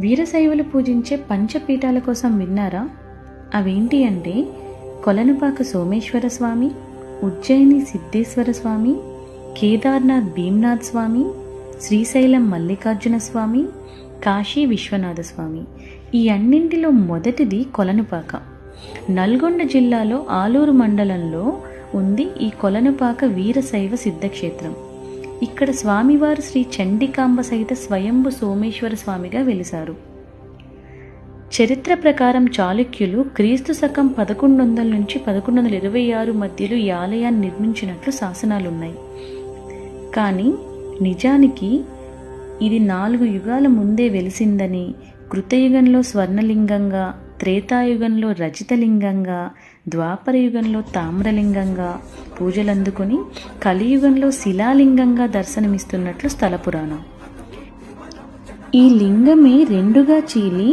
వీరశైవులు పూజించే పంచపీఠాల కోసం విన్నారా? అవేంటి అంటే కొలనుపాక సోమేశ్వర స్వామి, ఉజ్జయిని సిద్ధేశ్వర స్వామి, కేదార్నాథ్ భీమ్నాథ్ స్వామి, శ్రీశైలం మల్లికార్జున స్వామి, కాశీ విశ్వనాథ స్వామి. ఈ అన్నింటిలో మొదటిది కొలనుపాక. నల్గొండ జిల్లాలో ఆలూరు మండలంలో ఉంది ఈ కొలనుపాక వీరశైవ సిద్ధక్షేత్రం. ఇక్కడ స్వామివారు శ్రీ చండికాంబ సహిత స్వయంభు సోమేశ్వర స్వామిగా వెలిశారు. చరిత్ర ప్రకారం చాళుక్యులు క్రీస్తు శకం 1100 నుంచి 1126 మధ్యలో ఈ ఆలయాన్ని నిర్మించినట్లు శాసనాలున్నాయి. కానీ నిజానికి ఇది 4 యుగాల ముందే వెలిసిందని, కృతయుగంలో స్వర్ణలింగంగా, త్రేతాయుగంలో రజితలింగంగా, ద్వాపరయుగంలో తామ్రలింగంగా పూజలందుకుని కలియుగంలో శిలాలింగంగా దర్శనమిస్తున్నట్లు స్థల పురాణం. ఈ లింగమే రెండుగా చీలి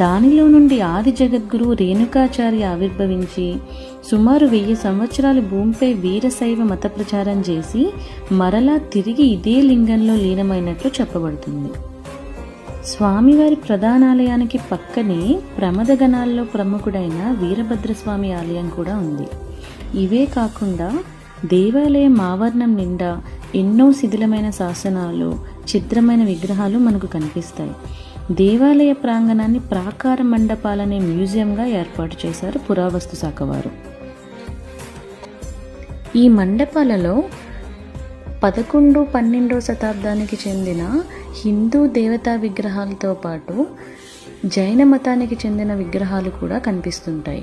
దానిలో నుండి ఆది జగద్గురువు రేణుకాచార్య ఆవిర్భవించి సుమారు 1000 సంవత్సరాలు భూమిపై వీరశైవ మత ప్రచారం చేసి మరలా తిరిగి ఇదే లింగంలో లీనమైనట్లు చెప్పబడుతుంది. స్వామివారి ప్రధానాలయానికి పక్కనే ప్రమదగణాల్లో ప్రముఖుడైన వీరభద్రస్వామి ఆలయం కూడా ఉంది. ఇవే కాకుండా దేవాలయం ఆవరణం నిండా ఎన్నో శిథిలమైన శాసనాలు, చిత్రమైన విగ్రహాలు మనకు కనిపిస్తాయి. దేవాలయ ప్రాంగణాన్ని ప్రాకార మండపాలనే మ్యూజియంగా ఏర్పాటు చేశారు పురావస్తు శాఖ వారు. ఈ మండపాలలో 11, 12వ శతాబ్దానికి చెందిన హిందూ దేవతా విగ్రహాలతో పాటు జైన మతానికి చెందిన విగ్రహాలు కూడా కనిపిస్తుంటాయి.